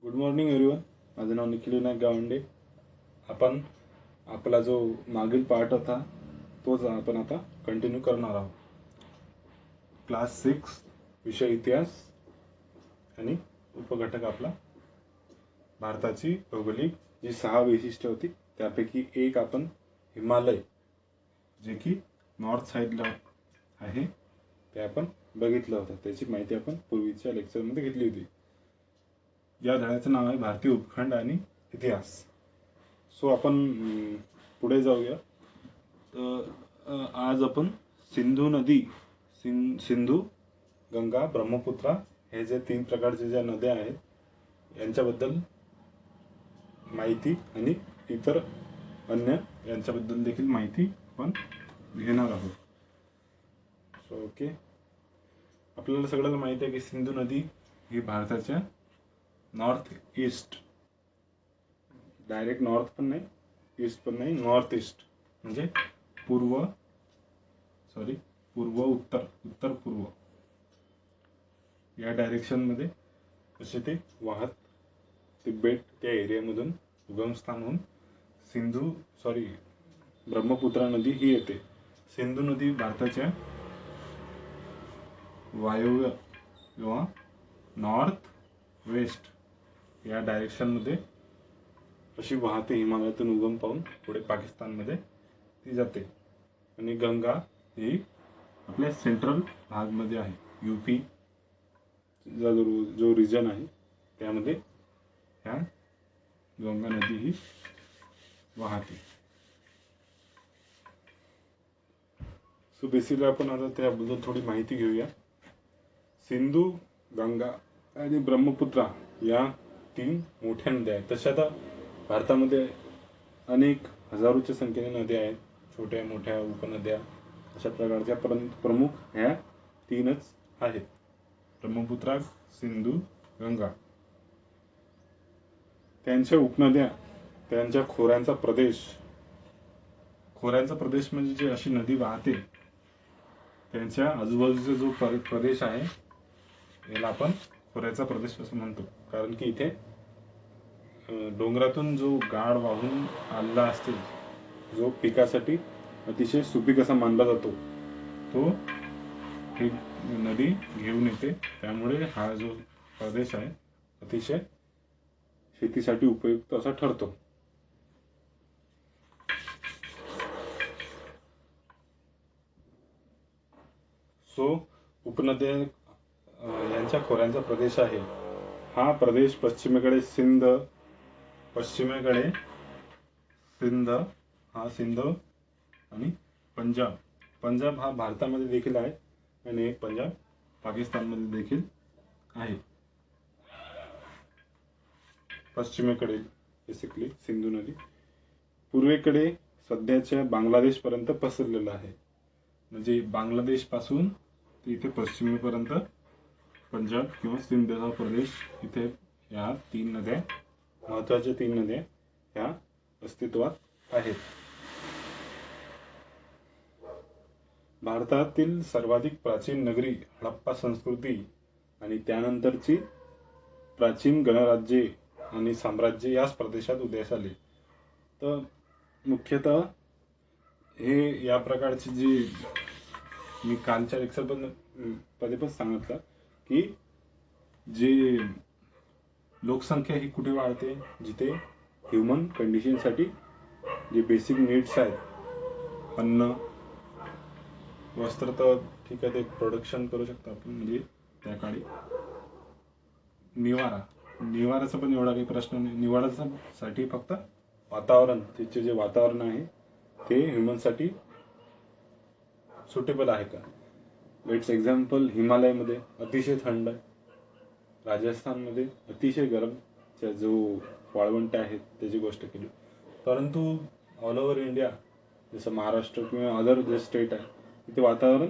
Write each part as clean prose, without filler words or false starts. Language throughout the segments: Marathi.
Good morning everyone. माझं नाव निखिल विनायक गावंडे. आपण आपला जो मागील पार्ट होता तोच आपण आता कंटिन्यू करणार आहोत. क्लास 6 विषय इतिहास आणि उपघटक आपला भारताची भौगोलिक जी 6 वैशिष्ट्ये होती त्यापैकी एक आपण हिमालय, जे की नॉर्थ साईडला आहे, ते आपण बघितलं होतं. त्याची माहिती आपण पूर्वीच्या लेक्चरमध्ये घेतली होती. या धड्याचं नाव आहे भारतीय उपखंड आणि इतिहास. सो आपण पुढे जाऊया. आज आपण सिंधू नदी, सिंधू, गंगा, ब्रह्मपुत्रा हे जे 3 प्रकारचे ज्या नद्या आहेत यांच्याबद्दल माहिती आणि इतर अन्य यांच्याबद्दल देखील माहिती आपण घेणार आहोत. सो ओके, आपल्याला सगळ्यांना माहिती आहे की सिंधू नदी ही भारताच्या नॉर्थ ईस्ट, डायरेक्ट नॉर्थ पण नाही, ईस्ट पण नाही, नॉर्थ ईस्ट म्हणजे उत्तर पूर्व या डायरेक्शन मध्ये असे ते वाहत तिबेट त्या एरियामधून उगमस्थान होऊन ब्रह्मपुत्रा नदी ही येते. सिंधू नदी भारताच्या वायव्य किंवा नॉर्थ वेस्ट या डायरेक्शन मध्ये अशी वाहते, हिमालयातून उगम पाहून पुढे पाकिस्तानमध्ये ती जाते. आणि गंगा ही आपल्या सेंट्रल भागमध्ये आहे, यूपी जो रिजन आहे त्यामध्ये ह्या गंगा नदी ही वाहते. सो बेसिकली आपण आता त्याबद्दल थोडी माहिती घेऊया. सिंधू, गंगा आणि ब्रह्मपुत्रा या 3 मोठ्या नद्या आहेत. तशा आता भारतामध्ये अनेक हजारोच्या संख्येने नद्या आहेत, छोट्या मोठ्या उपनद्या अशा प्रकारच्या, प्रमुख ह्या 3च आहेत, ब्रह्मपुत्रा, सिंधू, गंगा. त्यांच्या उपनद्या, त्यांच्या खोऱ्यांचा प्रदेश म्हणजे जे अशी नदी वाहते त्यांच्या आजूबाजूचा जो प्रदेश आहे याला आपण खोऱ्याचा प्रदेश असं म्हणतो. कारण की इथे डोंगरातून जो गाळ वाहून आलेला असते, जो पिकासाठी अतिशय सुपीक असा मानला जातो, तो ही नदी घेऊन येते. त्यामुळे हा जो प्रदेश आहे अतिशय शेतीसाठी उपयुक्त असा ठरतो. सो उपनद्या यांच्या खोऱ्यांचा प्रदेश आहे. हा प्रदेश पश्चिमेकडे सिंध आणि पंजाब हा भारतामध्ये देखील आहे आणि एक पंजाब पाकिस्तानमध्ये देखील आहे. पश्चिमेकडे बेसिकली सिंधू नदी पूर्वेकडे सध्याच्या बांगलादेश पर्यंत पसरलेला आहे. म्हणजे बांगलादेश पासून ते इथे पश्चिमेपर्यंत पंजाब किंवा सिंध हा प्रदेश, इथे या 3 नद्या, महत्वाच्या 3 नद्या ह्या अस्तित्वात आहेत. भारतातील सर्वाधिक प्राचीन नगरी हडप्पा संस्कृती आणि त्यानंतरची प्राचीन गणराज्ये आणि साम्राज्य याच प्रदेशात उदयास आले. तर मुख्यतः हे या प्रकारची जी मी कालच्या लेक्चरमध्ये पण सांगितलं की जी लोकसंख्या ही कुठे वाढते, जिथे ह्युमन कंडिशनसाठी जे बेसिक नीड्स आहेत, अन्न, वस्त्र तर ठीक आहे, ते प्रोडक्शन करू शकतो आपण, म्हणजे त्या काळी निवाराचा पण एवढा काही प्रश्न नाही. निवारासाठी फक्त वातावरण, तिचे जे वातावरण आहे ते ह्युमनसाठी सुटेबल आहे का. लेट्स एक्झाम्पल, हिमालयमध्ये अतिशय थंड आहे, राजस्थानमध्ये अतिशय गरम जो वाळवंट आहेत त्याची गोष्ट केली, परंतु ऑल ओव्हर इंडिया जसं महाराष्ट्र किंवा अदर जे स्टेट आहे तिथे वातावरण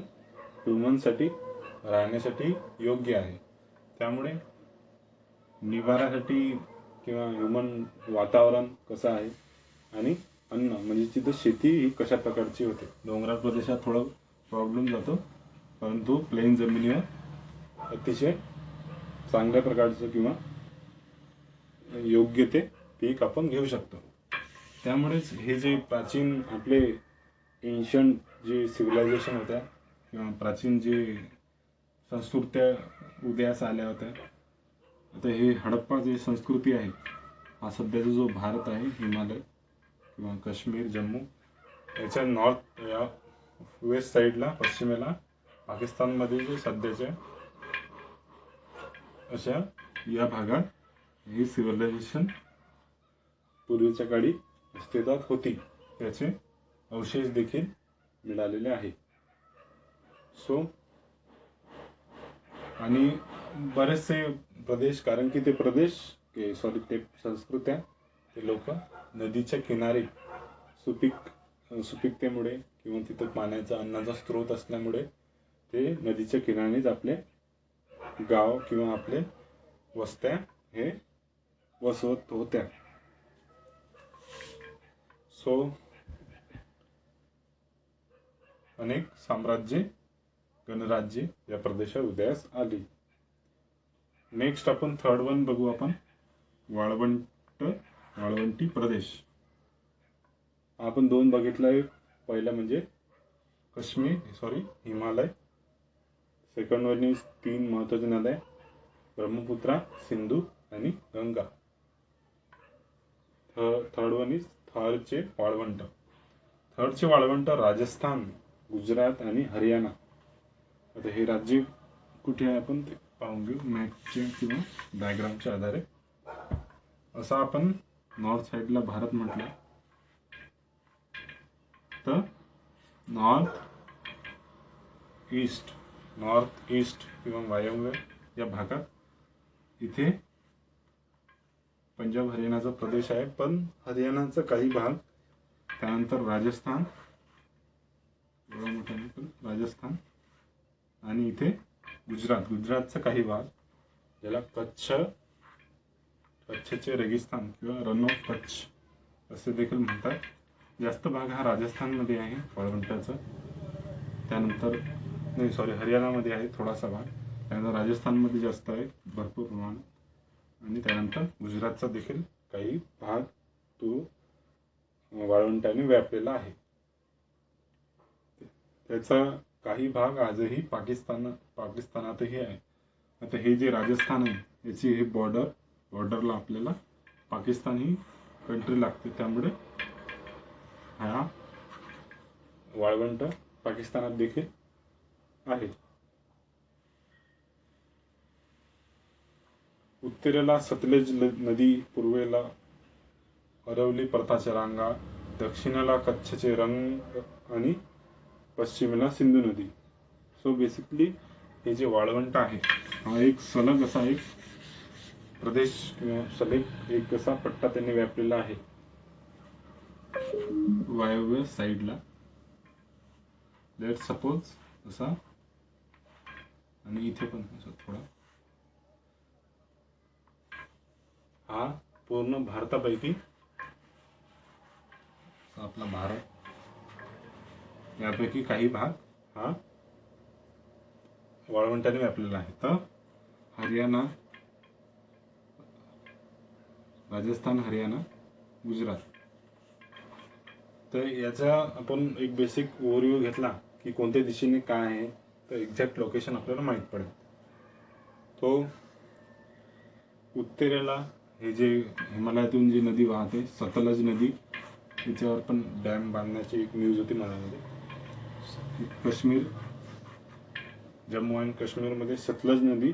ह्युमनसाठी राहण्यासाठी योग्य आहे. त्यामुळे निवारासाठी किंवा ह्युमन वातावरण कसं आहे आणि अन्न म्हणजे तिथं शेती ही कशा प्रकारची होते. डोंगराळ प्रदेशात थोडा प्रॉब्लेम जातो, परंतु प्लेन जमिनीवर अतिशय चांगल्या प्रकारचं किंवा योग्य ते पीक आपण घेऊ शकतो. त्यामुळेच हे जे प्राचीन आपले एन्शंट जे सिव्हिलायझेशन होत्या किंवा प्राचीन जे संस्कृत्या उदयास आल्या होत्या, आता हे हडप्पा जे संस्कृती आहे, हा सध्याचा जो भारत आहे, हिमालय किंवा काश्मीर, जम्मू याच्या नॉर्थ या वेस्ट साईडला, पश्चिमेला पाकिस्तानमध्ये जे सध्याच्या अशा या भागात ही सिव्हिलायझेशन पूर्वीच्या काळी अस्तित्वात होती, त्याचे अवशेष देखील मिळालेले आहे. सो आणि बरेचसे प्रदेश, कारण की ते प्रदेश ते संस्कृत्या, ते लोक नदीच्या किनारी सुपीकतेमुळे किंवा तिथं पाण्याचा, अन्नाचा स्रोत असल्यामुळे ते नदीच्या किनारीच आपले गाव किंवा आपले वस्त्या हे वसवत होत्या. सो अनेक साम्राज्ये, गणराज्ये या प्रदेशात उदयास आली. नेक्स्ट आपण थर्ड वन बघू आपण, वाळवंटी प्रदेश. आपण दोन बघितलंय. पहिला म्हणजे हिमालय. सेकंड वन इज 3 महत्वाच्या नद्या, ब्रह्मपुत्रा, सिंधू आणि गंगा. थर्ड वन इज थरचे वाळवंट. थरचे वाळवंट राजस्थान, गुजरात आणि हरियाणा. आता हे राज्य कुठे आहे आपण ते पाहून घेऊ मॅपचे किंवा डायग्रामच्या आधारे. असं आपण नॉर्थ साईडला भारत म्हटलं तर नॉर्थ ईस्ट किंवा वायव्य या भागात इथे पंजाब हरियाणाचा प्रदेश आहे, पण हरियाणाचा काही भाग, त्यानंतर राजस्थान आणि इथे गुजरातचा काही भाग, ज्याला कच्छचे रेगिस्तान किंवा रन ऑफ कच्छ असे देखील म्हणतात. जास्त भाग हा राजस्थानमध्ये आहे वाळवंटाचा. त्यानंतर हरियाणामध्ये आहे थोडासा भाग. त्यानंतर राजस्थानमध्ये जास्त आहे, भरपूर प्रमाणात. आणि त्यानंतर गुजरातचा देखील काही भाग तो वाळवंटाने व्यापलेला आहे. त्याचा काही भाग आजही पाकिस्तानातही आहे. आता हे जे राजस्थान आहे याची हे बॉर्डरला आपल्याला पाकिस्तान ही कंट्री लागते, त्यामुळे हा वाळवंट पाकिस्तानात देखील आहे. उत्तरेला सतलज नदी, पूर्वेला अरवली पर्वताच्या रांगा, दक्षिणेला कच्छचे रंग आणि पश्चिमेला सिंधू नदी. सो बेसिकली हे जे वाळवंट आहे हा एक सलग असा एक प्रदेश किंवा सलग एक असा पट्टा त्यांनी व्यापलेला आहे वायव्य साईडला. लेट सपोज असा, आणि इथे पण थोडा. हा पूर्ण भारतापैकी आपला भारत, यापैकी काही भाग हा वाळवंटाने व्यापलेला आहे. तर हरियाणा, राजस्थान, हरियाणा, गुजरात. तर याचा आपण एक बेसिक ओव्हरव्ह्यू घेतला की कोणत्या दिशेने काय आहे, तर एक्झॅक्ट लोकेशन आपल्याला माहित पडेल. तो उत्तरेला हे जे हिमालयातून जी नदी वाहते, सतलज नदी, तिच्यावर पण डॅम बांधण्याची एक न्यूज होती मनामध्ये. जम्मू आणि काश्मीरमध्ये सतलज नदी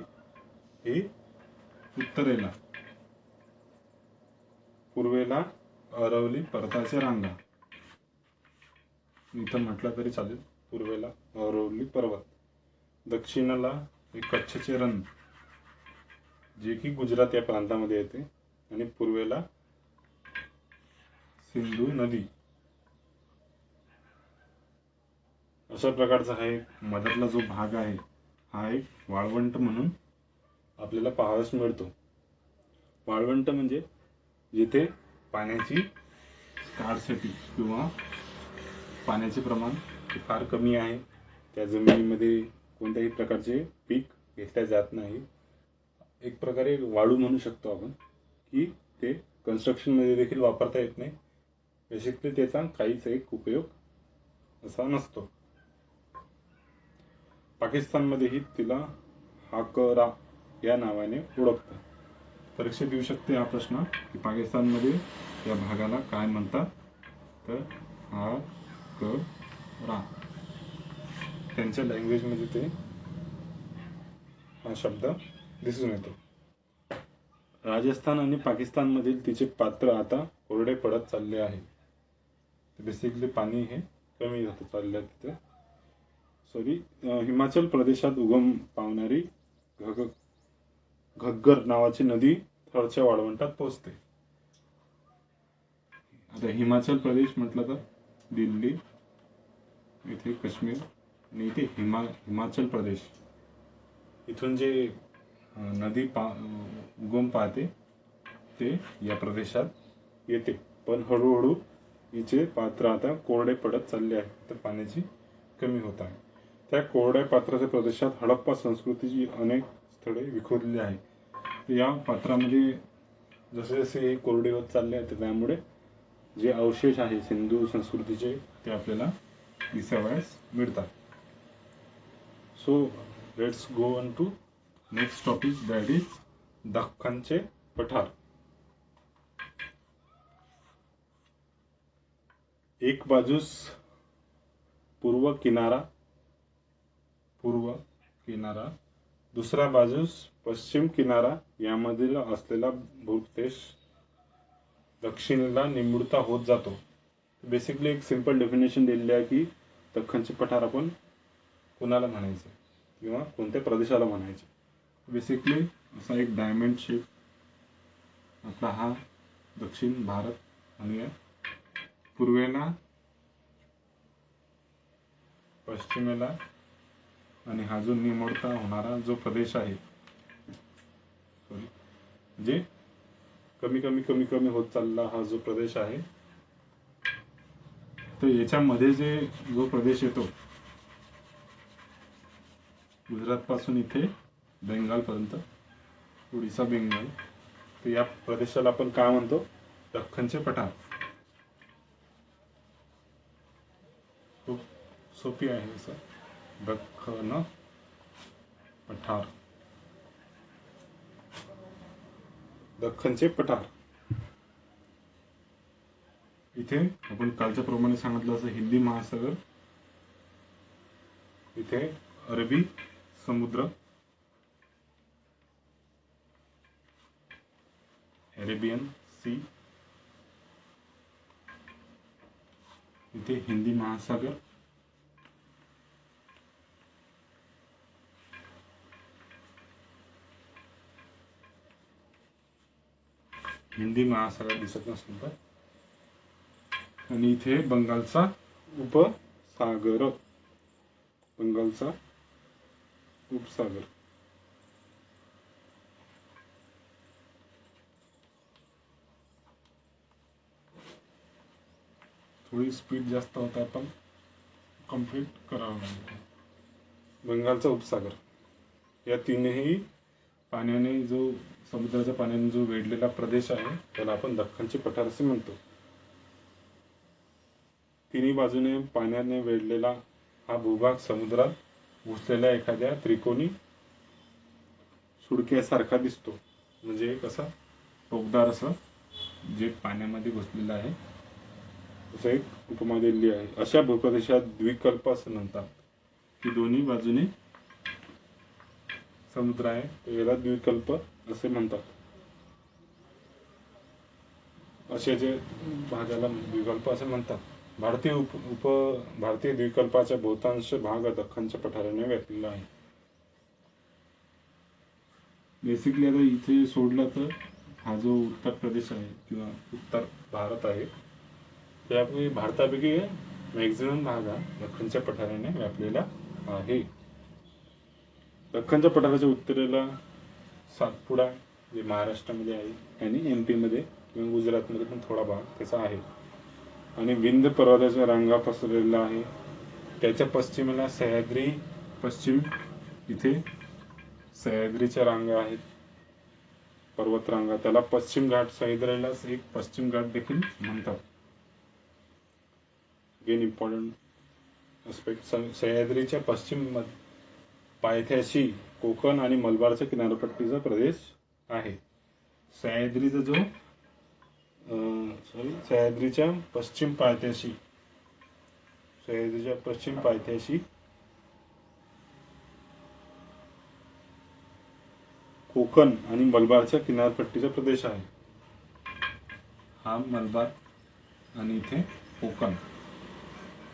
ही उत्तरेला, पूर्वेला अरवली पर्वताच्या रांगा, इथं म्हटलं तरी चालेल, पूर्वेला अरवली पर्वत, दक्षिणेला कच्छचे रण जे की गुजरात या प्रांतामध्ये येते, आणि पूर्वेला सिंधू नदी. अशा प्रकारचा हा एक मधातला जो भाग आहे हा एक वाळवंट म्हणून आपल्याला पाहावयास मिळतो. वाळवंट म्हणजे जिथे पाण्याची स्कार्सिटी किंवा पाण्याचे प्रमाण फार कमी आहे, त्या जमिनीमध्ये कोणत्याही प्रकारचे पीक घेतल्या जात नाही. एक प्रकारे वाळू म्हणू शकतो आपण की ते कन्स्ट्रक्शन मध्ये देखील वापरता येत नाही. बेसिकली त्याचा काहीच एक उपयोग असा नसतो. पाकिस्तानमध्येही तिला हाकरा या नावाने ओळखतात. परीक्षेत येऊ शकते हा प्रश्न की पाकिस्तानमध्ये या भागाला काय म्हणतात, तर हाकरा. त्यांच्या लँग्वेजमध्ये ते हा शब्द दिसून येतो. राजस्थान आणि पाकिस्तानमधील तिचे पात्र आता कोरडे पडत चालले आहे. बेसिकली पाणी हे कमी होत चालले आहे तिथे. हिमाचल प्रदेशात उगम पावणारी घग्गर नावाची नदी थरच्या वाळवंटात पोहोचते. आता हिमाचल प्रदेश म्हटलं तर दिल्ली, इथे काश्मीर आणि इथे हिमाचल प्रदेश, इथून जे नदी उगम पाहते ते या प्रदेशात येते. पण हळूहळू हिचे पात्र आता कोरडे पडत चालले आहे, तर पाण्याची कमी होत आहे. त्या कोरड्या पात्राच्या प्रदेशात हडप्पा संस्कृतीची अनेक स्थळे विखुरलेली आहे. या पात्रामध्ये जसे जसे हे कोरडे होत चालले आहेत त्यामुळे जे अवशेष आहे सिंधू संस्कृतीचे ते आपल्याला दिसावयास मिळतात. So let's go on to next topic, that is दख्खनचे पठार. एक बाजूस पूर्व किनारा, दुसऱ्या बाजूस पश्चिम किनारा यामधील असलेला भूप्रदेश दक्षिणेला निमुळता होत जातो. बेसिकली एक सिंपल डेफिनेशन दिलेली आहे की दख्खनचे पठार आपण कोणाला म्हणायचे किंवा कोणत्या प्रदेशाला म्हणायचे. बेसिकली असा एक डायमंड शेप आपला हा दक्षिण भारत आणि पूर्वेला, पश्चिमेला आणि हा जो निमुळता होणारा जो प्रदेश आहे, जे कमी कमी कमी कमी होत चालला हा जो प्रदेश आहे, तर याच्यामध्ये जो प्रदेश येतो गुजरात पासून इथे बेंगाल पर्यंत, ओडिसा बेंगाल, तर या प्रदेशाला आपण काय म्हणतो, दख्खनचे पठार. खूप सोपी आहे सर, दख्खन पठार, दख्खनचे पठार. इथे आपण कालच्या प्रमाणे सांगितलं असं हिंदी महासागर, इथे अरबी समुद्र, अरेबियन सी, इथे हिंदी महासागर, हिंदी महासागर दिसत नसेल तर, आणि इथे बंगालचा उपसागर, बंगालचा उपसागर. थोडी स्पीड जास्त होता, पण कंप्लीट करावं लागेल. बंगालचा उपसागर या तीनही पाण्याने जो समुद्राच्या पाण्याने जो वेढलेला प्रदेश आहे त्याला आपण दख्खनचे पठार असे म्हणतो. तिन्ही बाजूने पाण्याने वेढलेला हा भूभाग समुद्रात घुसलेल्या एखाद्या त्रिकोणी सुडक्यासारखा दिसतो. म्हणजे कसा टोकदार असं जे पाण्यामध्ये घुसलेलं आहे, असं एक उपमा दिलेली आहे. अशा भूप्रदेशात द्विकल्प असं म्हणतात की दोन्ही बाजूने समुद्र आहे, तर याला द्विकल्प असे म्हणतात. असे जे भागाला द्विकल्प असे म्हणतात. भारतीय द्वीपकल्पाचा बहुतांश भाग दख्खनच्या पठाराने व्यापलेला आहे. बेसिकली आता इथे सोडलं तर हा जो उत्तर प्रदेश आहे किंवा उत्तर भारत आहे, त्यापैकी भारतापैकी मॅक्झिमम भाग हा दख्खनच्या पठाराने व्यापलेला आहे. दख्खनच्या पठाराच्या उत्तरेला सातपुडा जे महाराष्ट्रामध्ये आहे आणि MP मध्ये किंवा गुजरातमध्ये पण थोडा भाग त्याचा आहे, आणि विंध्य पर्वताच्या रांगा पसरलेला आहे. त्याच्या पश्चिमेला सह्याद्री पश्चिम, इथे सह्याद्रीच्या रांगा आहेत. पर्वतरांगा, त्याला पश्चिम घाट, सह्याद्रीला एक पश्चिम घाट देखील म्हणतात. Again important aspect. सह्याद्रीच्या पश्चिम पायथ्याशी कोकण आणि मलबारच्या किनारपट्टीचा प्रदेश आहे. सह्याद्रीचा जो सह्याद्रीच्या पश्चिम पायथ्याशी कोकण आणि मलबारच्या किनारपट्टीचा प्रदेश आहे. हा मलबार आणि इथे कोकण.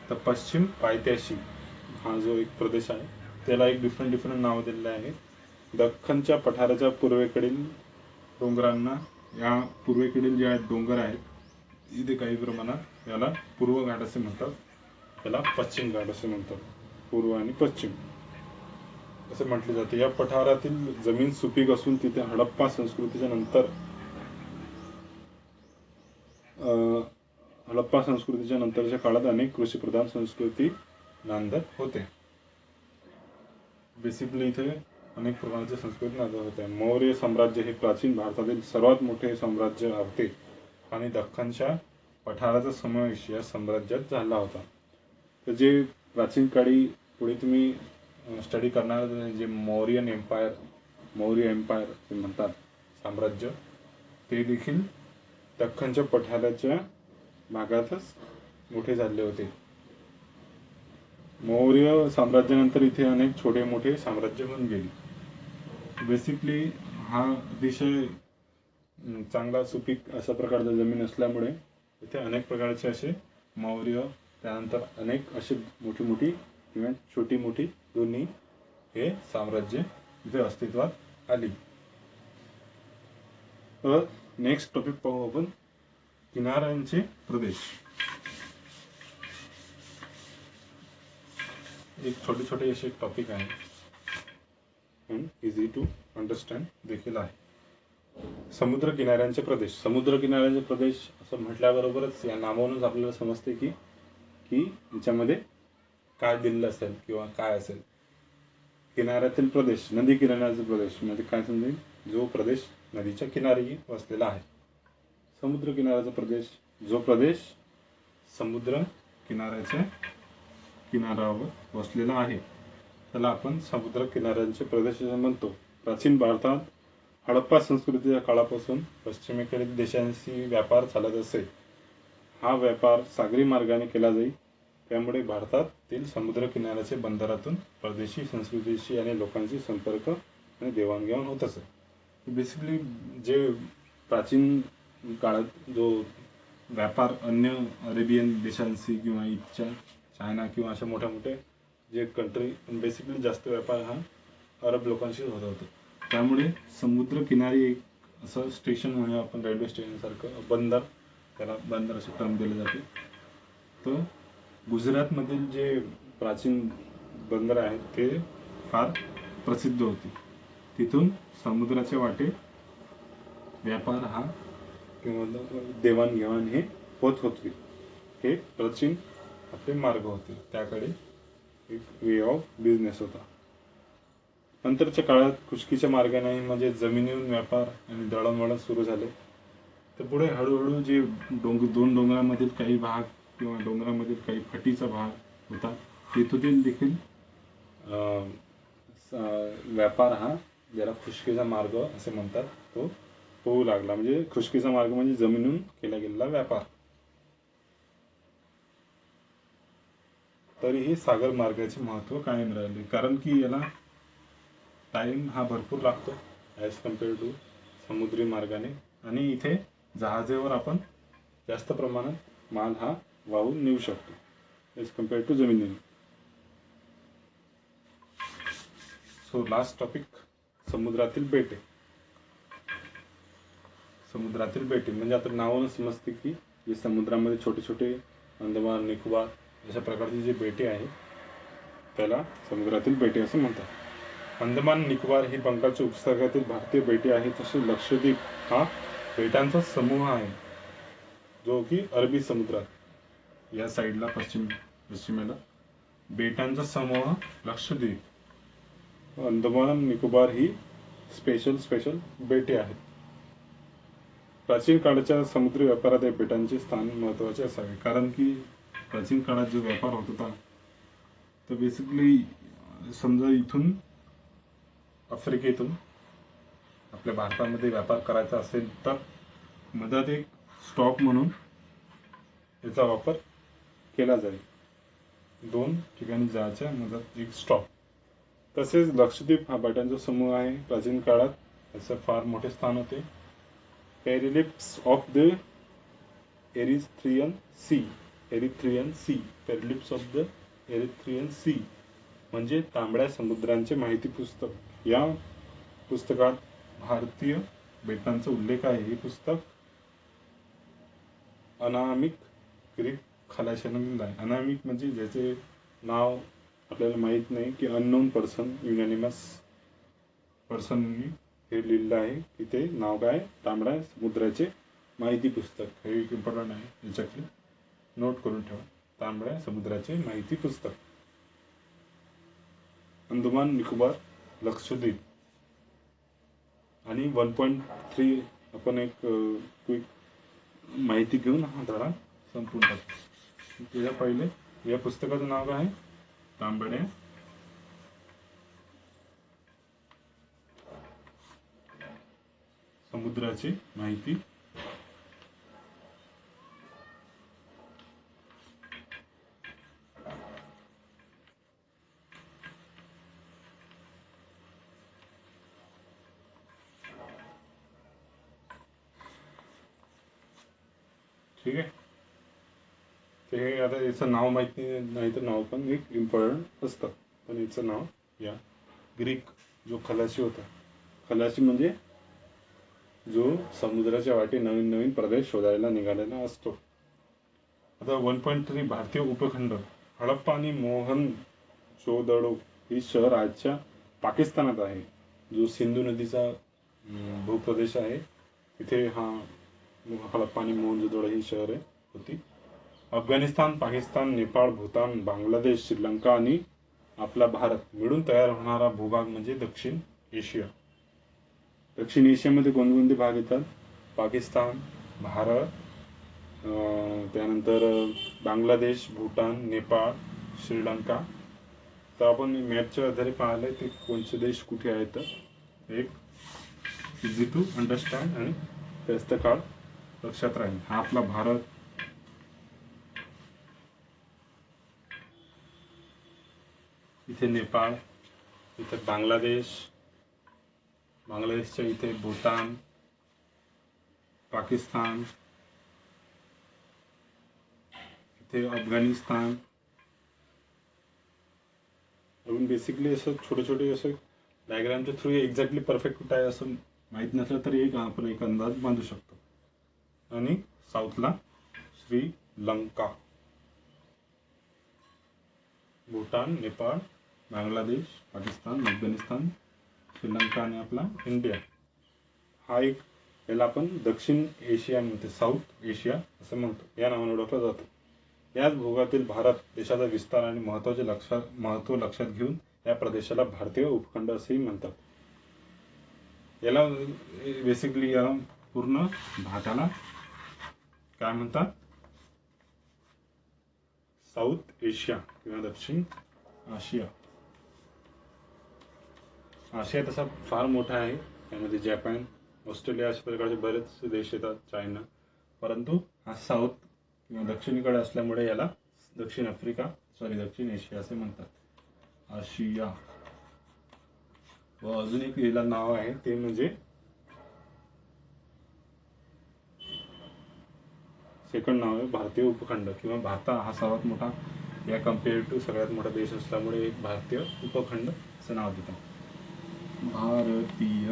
तर पश्चिम पायथ्याशी हा जो एक प्रदेश आहे त्याला एक डिफरंट नाव दिलेलं आहे. दख्खनच्या पठाराच्या पूर्वेकडील डोंगरांना, या पूर्वेकडील जे डोंगर आहेत इथे काही प्रमाणात याला पूर्व घाट असे म्हणतात, त्याला पश्चिम घाट असे म्हणतात. पूर्व आणि पश्चिम असे म्हटले जाते. या पठारातील जमीन सुपीक असून तिथे हडप्पा संस्कृतीच्या नंतरच्या काळात अनेक कृषीप्रधान संस्कृती नांदत होते. बेसिकली इथे अनेक प्रकारच्या संस्कृती नांदत होत्या. मौर्य साम्राज्य हे प्राचीन भारतातील सर्वात मोठे साम्राज्य होते आणि दख्खनच्या पठाराचा समावेश या साम्राज्यात झाला होता. तर जे प्राचीन काळी पुढे तुम्ही स्टडी करणार जे मौर्य एम्पायर म्हणतात साम्राज्य, ते देखील दख्खनच्या पठाराच्या भागातच मोठे झाले होते. मौर्य साम्राज्यानंतर इथे अनेक छोटे मोठे साम्राज्य होऊन गेली. बेसिकली हा अतिशय चांगला सुपीक अशा प्रकारचा जमीन असल्यामुळे इथे अनेक प्रकारचे असे मौर्य, त्यानंतर अनेक असे मोठी किंवा छोटी मोठी दोन्ही हे साम्राज्य इथे अस्तित्वात आली. तर नेक्स्ट टॉपिक पाहू आपण किनाऱ्यांचे प्रदेश. एक छोटे असे टॉपिक आहे and easy to understand देखील आहे. समुद्र किनाऱ्यांचे प्रदेश असं म्हटल्याबरोबरच या नावावरूनच आपल्याला समजते की याच्यामध्ये काय दिलेलं असेल किंवा काय असेल. किनाऱ्यातील प्रदेश, नदी किनाऱ्याचा प्रदेश म्हणजे काय समजेल, जो प्रदेश नदीच्या किनारी वसलेला आहे. समुद्र किनाऱ्याचा प्रदेश, जो प्रदेश समुद्र किनाऱ्याच्या किनाऱ्यावर वसलेला आहे त्याला आपण समुद्र किनाऱ्यांचे प्रदेश म्हणतो. प्राचीन भारतात हडप्पा संस्कृतीच्या काळापासून पश्चिमेकडील देशांशी व्यापार चालत असे. हा व्यापार सागरी मार्गाने केला जाई. त्यामुळे भारतातील समुद्र किनाऱ्याच्या बंदरातून परदेशी संस्कृतीशी आणि लोकांशी संपर्क आणि देवाणघेवाण होत असे. बेसिकली जे प्राचीन काळात जो व्यापार अन्य अरेबियन देशांशी किंवा चायना किंवा अशा मोठ्या जे कंट्री, बेसिकली जास्त व्यापार हा अरब लोकांशी होत होता. त्यामुळे समुद्र किनारी एक असं स्टेशन म्हणजे आपण रेल्वे स्टेशन सारखं बंदर, त्याला बंदर असे टर्म दिले जाते. तर गुजरातमधील जे प्राचीन बंदर आहेत ते फार प्रसिद्ध होते. तिथून समुद्राच्या वाटे व्यापार हा किंवा देवाणघेवाण हे होत होते. हे प्राचीन आपले मार्ग होते, त्याकडे एक वे ऑफ बिझनेस होता. नंतरच्या काळात खुष्कीच्या मार्गाने म्हणजे जमिनीवरून व्यापार आणि दळणवळण सुरू झाले. तर पुढे हळूहळू जे दोन डोंगरामधील काही भाग किंवा डोंगरामधील काही फटीचा भाग होता तिथून देखील व्यापार हा, ज्याला खुष्कीचा मार्ग असे म्हणतात, तो होऊ लागला. म्हणजे खुष्कीचा मार्ग म्हणजे जमिनीतून केला गेलेला व्यापार. तरीही सागर मार्गाचे महत्त्व कायम राहिले, कारण की याला टाइम हा भरपूर लागतो ॲज कम्पेअर टू समुद्री मार्गाने. आणि इथे जहाजावर आपण जास्त प्रमाणात माल हा वाहून नेऊ शकतो ॲज कम्पेअर टू जमिनीने. सो लास्ट टॉपिक, समुद्रातील बेटे. म्हणजे आता नावावरून समजते की जे समुद्रामध्ये छोटे अंदमान निकोबार अशा प्रकारची जी बेटे आहेत त्याला समुद्रातील बेटे असे म्हणतात. अंदमान निकोबार ही बंगालच्या उपसागरातील भारतीय बेटे आहेत. तसे लक्षद्वीप हा बेटांचा समूह आहे जो की अरबी समुद्रात या साईडला पश्चिमेला बेटांचा समूह लक्षद्वीप. अंदमान निकोबार ही स्पेशल बेटे आहेत. प्राचीन काळाच्या समुद्री व्यापारात या बेटांचे स्थान महत्वाचे असावे, कारण की प्राचीन काळात जो व्यापार होत होता तर बेसिकली समजा इथून आफ्रिकेतून आपल्या भारतामध्ये व्यापार करायचा असेल तर मधात एक स्टॉप म्हणून याचा वापर केला जाईल. 2 ठिकाणी जायच्या मधात एक स्टॉप. तसेच लक्षद्वीप हा बेटांचा समूह आहे. प्राचीन काळात याचे फार मोठे स्थान होते. Periplus of the Erythraean Sea, Periplus of the Erythraean Sea म्हणजे तांबड्या समुद्रांचे माहिती पुस्तक. या पुस्तकात भारतीय बेटांचा उल्लेख आहे. हे पुस्तक अनामिक ग्रीक खलाशाने लिहिलं आहे. अनामिक म्हणजे ज्याचे नाव आपल्याला माहित नाही, की अननोन पर्सन, युनॅनिमस पर्सननी हे लिहिलं आहे की ते नाव काय, तांबड्या समुद्राचे माहिती पुस्तक. हे एक इम्पॉर्टंट आहे, याच्याकडे नोट करून ठेवा. तांबड्या समुद्राचे माहिती पुस्तक. अंदमान निकोबार, लक्षद्वीप आणि 1.3 आपण एक क्विक माहिती घेऊन हा धडा संपून टाकू. त्याच्या पहिले या पुस्तकाचं नाव आहे तांबड्या समुद्राची माहिती. ठीक आहे. ते आता याचं नाव माहिती नाही तर नाव पण एक इम्पॉर्टंट असतं, पण याचं नाव या ग्रीक जो खलाशी होता, खलाशी म्हणजे जो समुद्राच्या वाटे नवीन नवीन प्रदेश शोधायला निघालेला असतो. आता 1.3 भारतीय उपखंड. हडप्पा आणि मोहनजोदडो ही शहर आजच्या पाकिस्तानात आहे. जो सिंधू नदीचा भूप्रदेश आहे तिथे हा हडप्पा आणि मोहनजोदडो ही शहरे होती. अफगाणिस्तान, पाकिस्तान, नेपाळ, भूतान, बांगलादेश, श्रीलंका आणि आपला भारत मिळून तयार होणारा भूभाग म्हणजे दक्षिण एशिया. दक्षिण एशियामध्ये कोणकोणते भाग येतात? पाकिस्तान, भारत, त्यानंतर बांगलादेश, भूतान, नेपाळ, श्रीलंका. तर आपण मॅपच्या आधारे पाहिलंय ते कोणते देश कुठे आहेत. एक इझी टू अंडरस्टँड आणि जास्त काळ लक्षात राहील. हा आपला भारत, इथे नेपाळ, इथे बांगलादेश, बांगलादेशच्या इथे भूतान, पाकिस्तान, इथे अफगाणिस्तान. आपण बेसिकली असं छोटे छोटे असं डायग्रामच्या थ्रू एक्झॅक्टली परफेक्ट कुठं आहे असं माहीत नसलं तरी एक आपण एक अंदाज बांधू शकतो. आणि साऊथला श्रीलंका, भूतान, नेपाळ, बांगलादेश, पाकिस्तान, अफगाणिस्तान, श्रीलंका आणि आपला इंडिया. हा एक, याला आपण दक्षिण एशिया म्हणतो, साऊथ एशिया असं म्हणतो, या नावाने ओळखला जातो. याच भूभागातील भारत देशाचा विस्तार आणि महत्व लक्षात घेऊन या प्रदेशाला भारतीय उपखंड असेही म्हणतात. याला बेसिकली या पूर्ण भागाला काय म्हणतात? साऊथ एशिया किंवा दक्षिण आशिया. आशिया तसा फार मोठा आहे. त्यामध्ये जपान, ऑस्ट्रेलिया अशा प्रकारचे बरेच देश येतात, चायना. परंतु हा साऊथ किंवा दक्षिणेकडे असल्यामुळे याला दक्षिण एशिया असे म्हणतात. आशिया. व अजून एक याला नाव आहे ते म्हणजे सेकंड नाव आहे भारतीय उपखंड किंवा भारत हा सर्वात मोठा या कम्पेअर टू सगळ्यात मोठा देश असल्यामुळे एक भारतीय उपखंड असं नाव देतात. भारतीय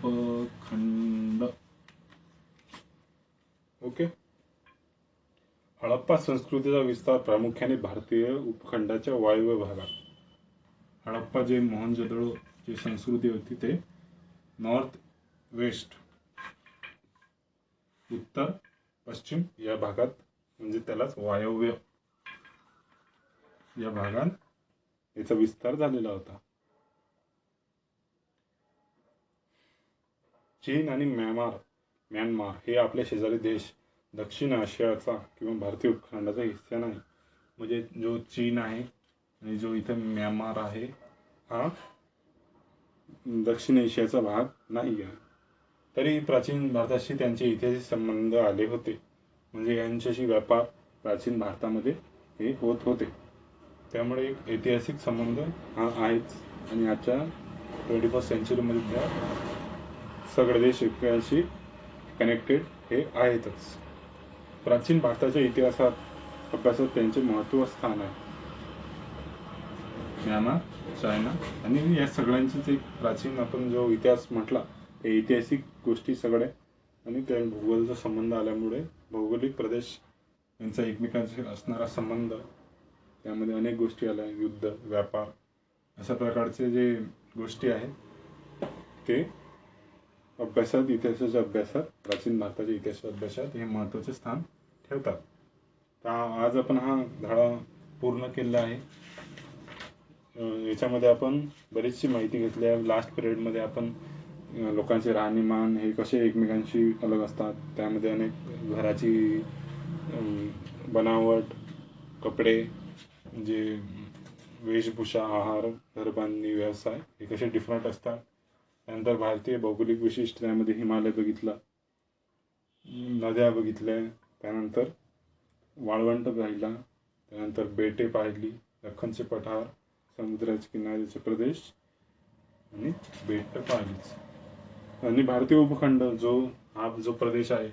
उपखंड. ओके. हडप्पा संस्कृतीचा विस्तार प्रामुख्याने भारतीय उपखंडाच्या वायव्य भागात. हडप्पा जे मोहनजोदडो जी संस्कृती होती ते नॉर्थ वेस्ट, उत्तर पश्चिम या भागात, म्हणजे त्यालाच वायव्य या भागात याचा विस्तार झालेला होता. चीन आणि म्यानमार हे आपले शेजारी देश दक्षिण आशियाचा किंवा भारतीय उपखंडाचा हिस्सा नाही. म्हणजे जो चीन आहे आणि जो इथे म्यानमार आहे हा दक्षिण एशियाचा भाग नाही आहे. तरी प्राचीन भारताशी त्यांचे ऐतिहासिक संबंध आले होते. म्हणजे यांच्याशी व्यापार प्राचीन भारतामध्ये हे होत होते. त्यामुळे एक ऐतिहासिक संबंध हा आहेच. आणि आजच्या 21st सेंचुरीमध्ये त्या सगळे देश एकमेकांशी कनेक्टेड हे आहेतच. प्राचीन भारताच्या इतिहासात अभ्यासात त्यांचे महत्त्व स्थान आहे. म्यानमार, चायना आणि या सगळ्यांचीच एक प्राचीन आपण जो इतिहास म्हटला ते ऐतिहासिक गोष्टी सगळ्या आणि त्या भूगोलचा संबंध आल्यामुळे भौगोलिक प्रदेश यांचा एकमेकांशी असणारा संबंध त्यामध्ये अनेक गोष्टी आल्या. युद्ध, व्यापार अशा प्रकारचे जे गोष्टी आहेत ते अभ्यासात इतिहासाच्या अभ्यासात प्राचीन भारताच्या इतिहासाच्या अभ्यासात हे महत्त्वाचे स्थान ठेवतात. तर आज आपण हा धडा पूर्ण केला आहे. याच्यामध्ये आपण बरीचशी माहिती घेतली आहे. लास्ट पिरियडमध्ये आपण लोकांचे राहणीमान हे कसे एकमेकांशी अलग असतात, त्यामध्ये अनेक घराची बनावट, कपडे, जे वेशभूषा, आहार, घरबांधणी, व्यवसाय हे कसे डिफरंट असतात. त्यानंतर भारतीय भौगोलिक विशिष्ट त्यामध्ये हिमालय बघितला, नद्या बघितल्या, त्यानंतर वाळवंट पाहिला, त्यानंतर बेटे पाहिली, दख्खनचे पठार, समुद्राचे किनाऱ्याचे प्रदेश आणि बेट पाहिलीच. आणि भारतीय उपखंड हा जो प्रदेश आहे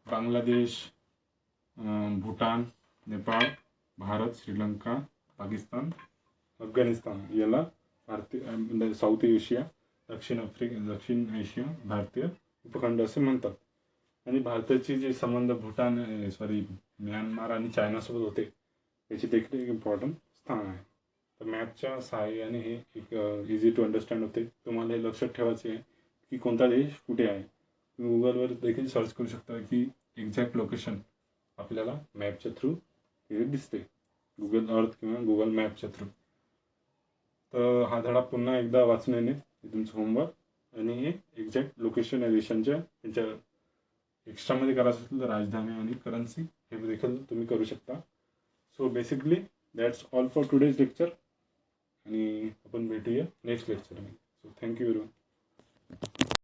बांगलादेश, भूटान, नेपाळ, भारत, श्रीलंका, पाकिस्तान, अफगाणिस्तान याला भारतीय साऊथ एशिया, दक्षिण एशिया भारतीय उपखंड असे म्हणतात. आणि भारताचे जे संबंध म्यानमार आणि चायनासोबत होते याची देखील एक इम्पॉर्टंट स्थान आहे. तर मॅपच्या सहाय्याने हे एक इझी टू अंडरस्टँड होते. तुम्हाला हे लक्षात ठेवायचे आहे की कोणता देश कुठे आहे. तुम्ही गुगलवर देखील सर्च करू शकता की एक्झॅक्ट लोकेशन आपल्याला मॅपच्या थ्रू हे दिसते, गुगल अर्थ किंवा गुगल मॅपच्या थ्रू. तर हा धडा पुन्हा एकदा वाचण्याने तुमचं होमवर्क आणि हे एक्झॅक्ट लोकेशन या देशांच्या त्यांच्या एक्स्ट्रामध्ये करायचं असेल तर राजधानी आणि करन्सी हे देखील तुम्ही करू शकता. So basically that's all for today's lecture आणि आपण भेटूया नेक्स्ट लेक्चरमध्ये. So thank you very much.